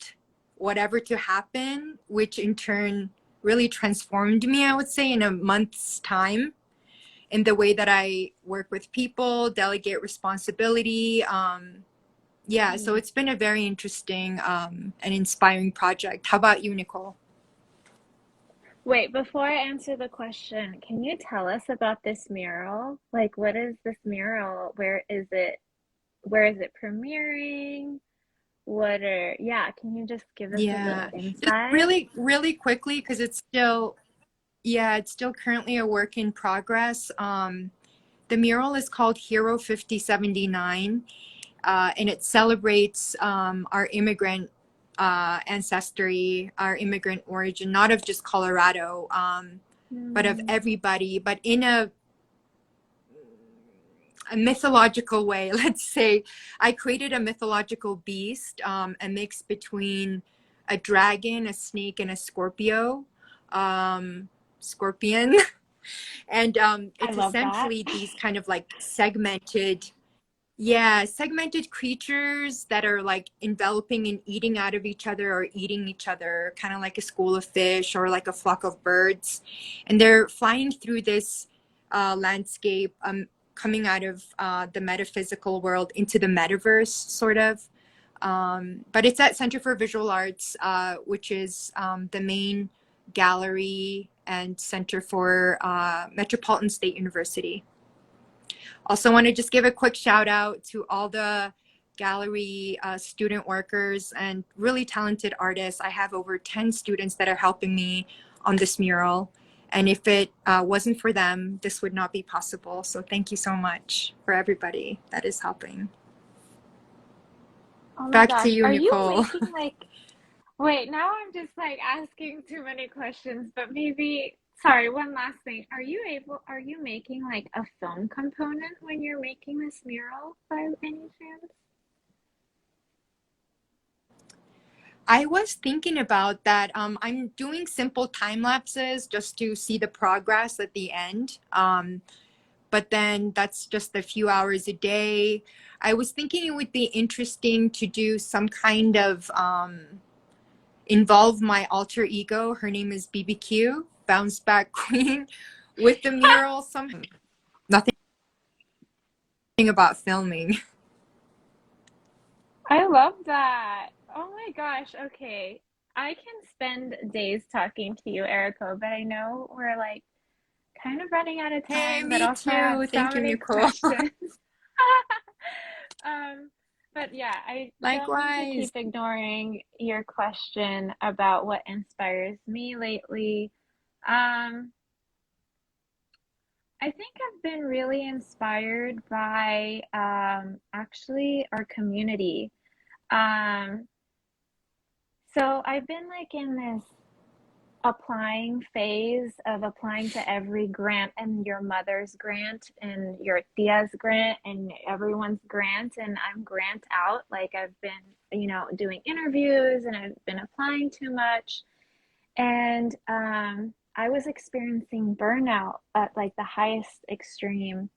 whatever to happen, which in turn really transformed me, I would say, in a month's time, in the way that I work with people, delegate responsibility. Yeah, so Mm. it's been a very interesting and inspiring project. How about you, Nicole? Wait, before I answer the question, can you tell us about this mural? Like, what is this mural? Where is it? Where is it premiering? Yeah, can you just give us a little Yeah, just insight? really, really quickly, because it's still currently a work in progress. The mural is called Hero 5079. and it celebrates our immigrant ancestry, our immigrant origin, not of just Colorado, but of everybody, but in a mythological way. Let's say I created a mythological beast, a mix between a dragon, a snake, and a scorpion. And I it's love that. essentially these kind of like segmented creatures that are like enveloping and eating out of each other or eating each other, kind of like a school of fish or like a flock of birds. And they're flying through this landscape, coming out of the metaphysical world into the metaverse, sort of. But it's at Center for Visual Arts, which is the main gallery and center for Metropolitan State University. Also want to just give a quick shout out to all the gallery student workers and really talented artists. I have over 10 students that are helping me on this mural. And if it wasn't for them, this would not be possible. So thank you so much for everybody that is helping. Oh my Back to gosh. you, Are you Nicole. making like, wait, now I'm just like asking too many questions, but maybe, sorry, one last thing. Are you making like a film component when you're making this mural by any chance? I was thinking about that. I'm doing simple time lapses just to see the progress at the end. But then that's just a few hours a day. I was thinking it would be interesting to do some kind of involve my alter ego. Her name is BBQ, Bounce Back Queen, with the mural. Somehow, nothing about filming. I love that. Oh my gosh. Okay. I can spend days talking to you, Eriko, but I know we're like kind of running out of Hey, time, but me also I have too. so Thank you, many Nicole. questions. Um, but yeah, I don't mean to keep Likewise. ignoring your question about what inspires me lately. Um, I think I've been really inspired by actually our community. Um, so I've been like in this applying phase of applying to every grant and your mother's grant and your tia's grant and everyone's grant, and I'm grant out. Like I've been, doing interviews and I've been applying too much. And I was experiencing burnout at like the highest extreme.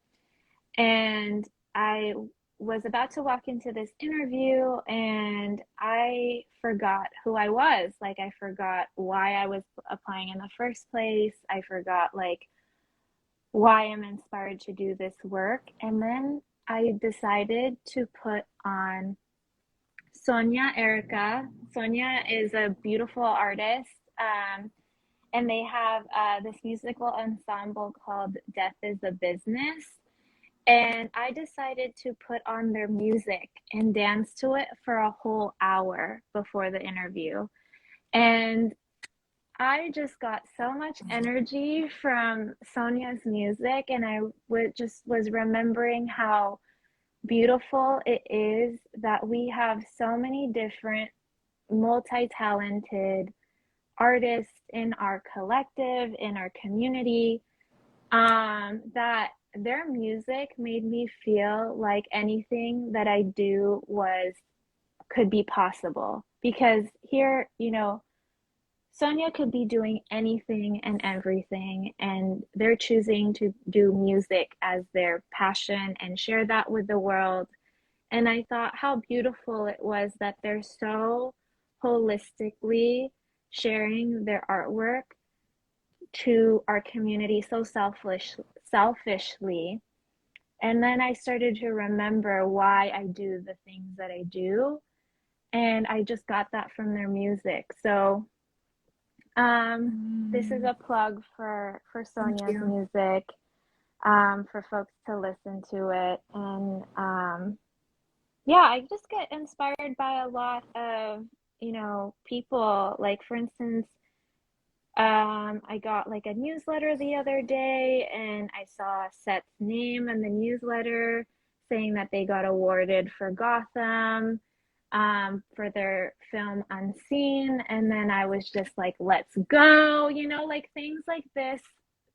And I was about to walk into this interview and I forgot who I was. Like, I forgot why I was applying in the first place. I forgot, like, why I'm inspired to do this work. And then I decided to put on Sonia Erica. Sonia is a beautiful artist. And they have this musical ensemble called Death is a Business. And I decided to put on their music and dance to it for a whole hour before the interview. And I just got so much energy from Sonia's music, and I would just was remembering how beautiful it is that we have so many different multi-talented artists in our collective, in our community, that their music made me feel like anything that I do could be possible. Because here, Sonia could be doing anything and everything, and they're choosing to do music as their passion and share that with the world. And I thought how beautiful it was that they're so holistically sharing their artwork to our community so selfishly. And then I started to remember why I do the things that I do. And I just got that from their music. So this is a plug for Thank Sonia's you. music, for folks to listen to it. And yeah, I just get inspired by a lot of, people. Like, for instance, I got like a newsletter the other day and I saw Set's name in the newsletter. saying that they got awarded for Gotham, for their film Unseen. And then I was just like, let's go, like things like this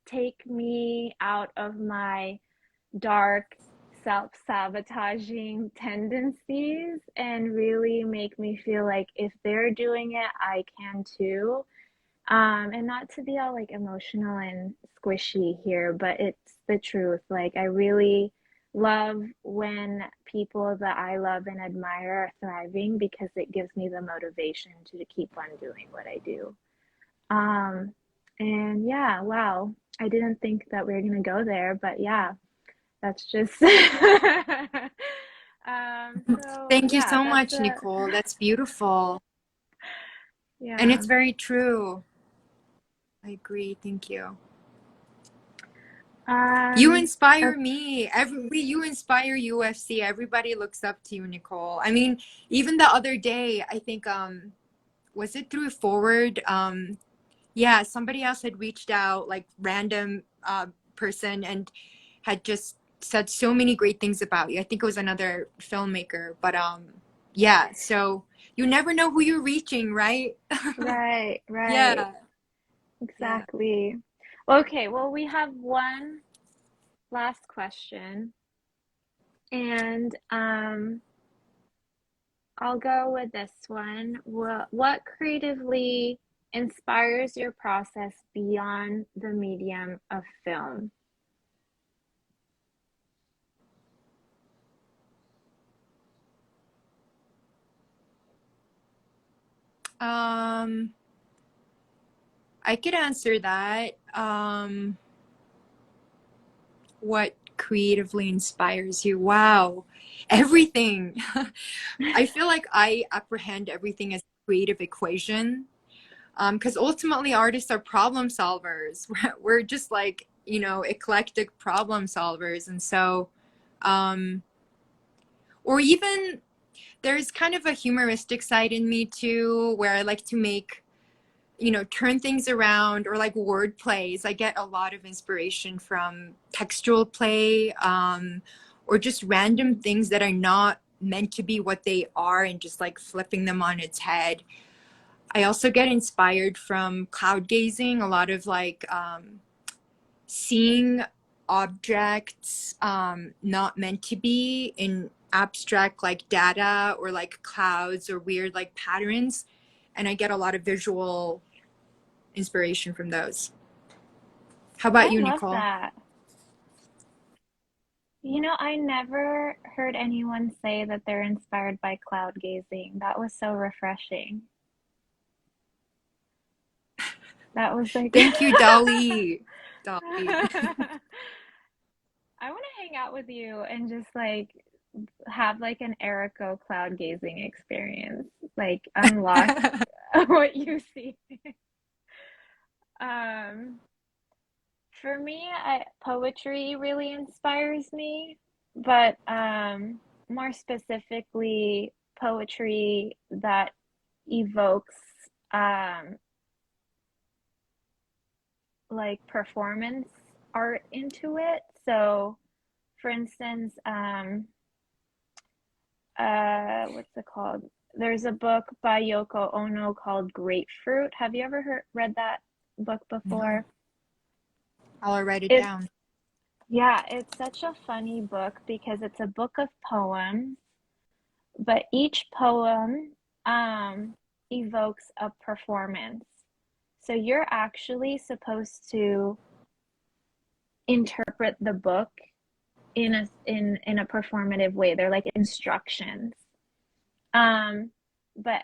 take me out of my dark self-sabotaging tendencies and really make me feel like if they're doing it, I can too. And not to be all like emotional and squishy here, but it's the truth. Like, I really love when people that I love and admire are thriving because it gives me the motivation to keep on doing what I do. Um, and yeah, wow. I didn't think that we were gonna go there, but yeah, that's just so Thank you yeah, so that's much, a Nicole. That's beautiful. And yeah. it's very true. I agree. Thank you. You Um inspire me. You inspire UFC. Everybody looks up to you, Nicole. I mean, even the other day, I think was it through Forward? Yeah, somebody else had reached out, like random person, and had just said so many great things about you. I think it was another filmmaker, but yeah, so you never know who you're reaching, right? right, right. Yeah. Yeah. Exactly. Okay, well, we have one last question, and I'll go with this one. What creatively inspires your process beyond the medium of film? Um, I could answer that. What creatively inspires you? Wow. Everything. I feel like I apprehend everything as a creative equation. Because ultimately artists are problem solvers. We're just like, eclectic problem solvers. And so, um, or even there's kind of a humoristic side in me too, where I like to make, turn things around, or like word plays. I get a lot of inspiration from textual play, or just random things that are not meant to be what they are, and just like flipping them on its head. I also get inspired from cloud gazing, a lot of like seeing objects not meant to be in abstract like data, or like clouds or weird like patterns. And I get a lot of visual inspiration from those. How about I you, love Nicole? that. I never heard anyone say that they're inspired by cloud gazing. That was so refreshing. That was like Thank you, Dolly. Dolly. I want to hang out with you and just like have like an Eriko cloud gazing experience. Like unlock what you see. Um, for me, poetry really inspires me, but more specifically, poetry that evokes um, like performance art into it. So, for instance, what's it called? There's a book by Yoko Ono called Grapefruit. Have you ever read that book No, before? I'll write it It's down. Yeah, it's such a funny book because it's a book of poems, but each poem evokes a performance. So you're actually supposed to interpret the book in a performative way. They're like instructions. Um, but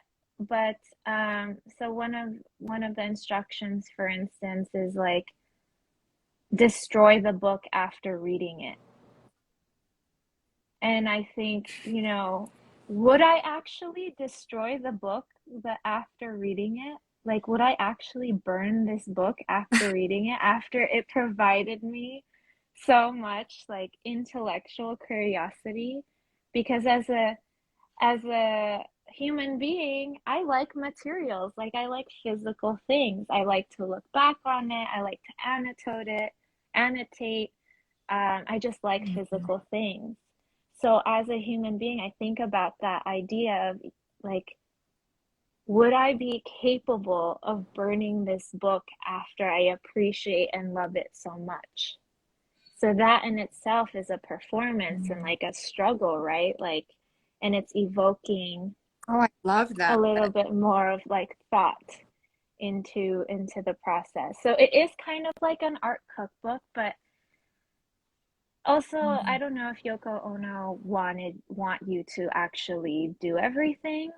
so one of the instructions, for instance, is like destroy the book after reading it. And I think, would I actually destroy the book after reading it? Like, would I actually burn this book after reading it, after it provided me so much like intellectual curiosity? Because as a human being, I like materials. Like I like physical things. I like to look back on it. I like to annotate. I just like Mhm. physical things. So as a human being, I think about that idea of like, would I be capable of burning this book after I appreciate and love it so much? So that in itself is a performance and like a struggle, right? Like, and it's evoking Oh, I love a that. little bit more of like thought into the process. So it is kind of like an art cookbook, but also I Mhm. don't know if Yoko Ono want you to actually do everything.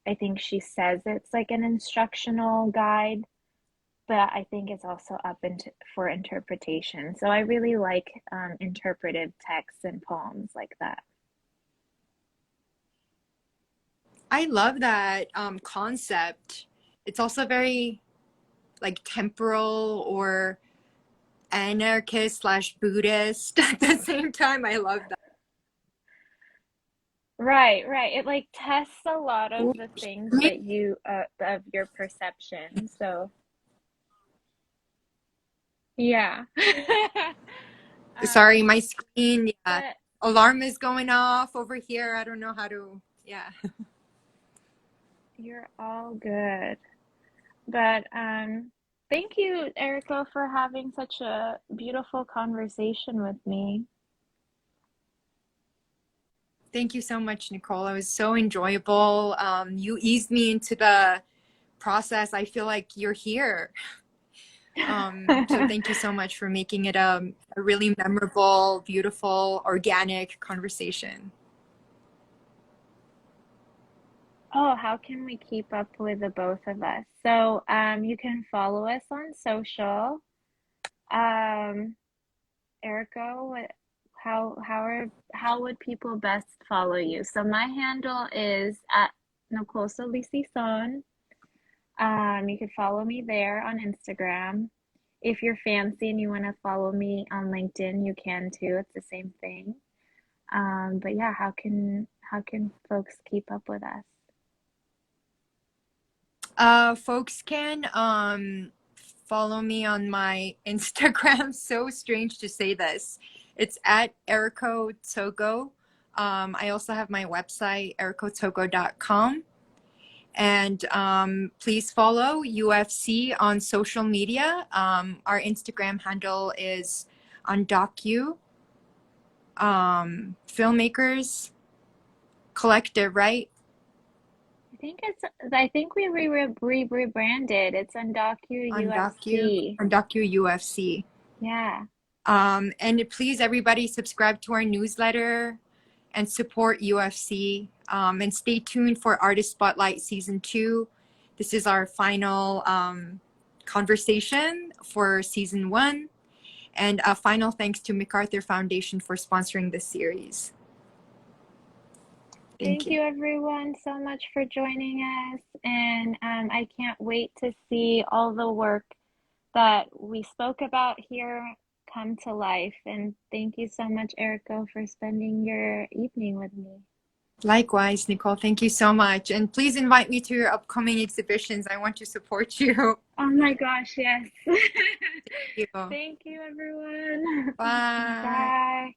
I think she says it's like an instructional guide, but I think it's also up into for interpretation. So I really like interpretive texts and poems like that. I love that concept. It's also very like temporal or anarchist slash Buddhist at the same time. I love that. Right, right. It like tests a lot of Ooh, the things maybe- that you of your perception. So yeah. Sorry, Um, my screen, yeah. but Alarm is going off over here. I don't know how to, yeah. you're all good. But thank you, Eriko, for having such a beautiful conversation with me. Thank you so much, Nicole. It was so enjoyable. You eased me into the process. I feel like you're here. So thank you so much for making it a really memorable, beautiful, organic conversation. Oh, how can we keep up with the both of us? So, you can follow us on social. Um, Erico, how would people best follow you? So my handle is at Nicole Solis-Sison. You could follow me there on Instagram. If you're fancy and you want to follow me on LinkedIn, you can too. It's the same thing. But yeah, how can folks keep up with us? Folks can follow me on my Instagram. So strange to say this. It's at Eriko Tsogo. I also have my website, erikotsogo.com. And please follow UFC on social media. Our Instagram handle is on docu filmmakers collective, right? I think we rebranded. It's Undocu UFC. On docu UFC. Yeah. And please, everybody, subscribe to our newsletter and support UFC. And stay tuned for Artist Spotlight Season 2. This is our final conversation for Season 1. And a final thanks to MacArthur Foundation for sponsoring this series. Thank Thank you. you everyone so much for joining us. And I can't wait to see all the work that we spoke about here come to life. And thank you so much, Eriko, for spending your evening with me. Likewise, Nicole, thank you so much. And please invite me to your upcoming exhibitions. I want to support you. Oh my gosh, yes. Thank you. Thank you, everyone. Bye. Bye.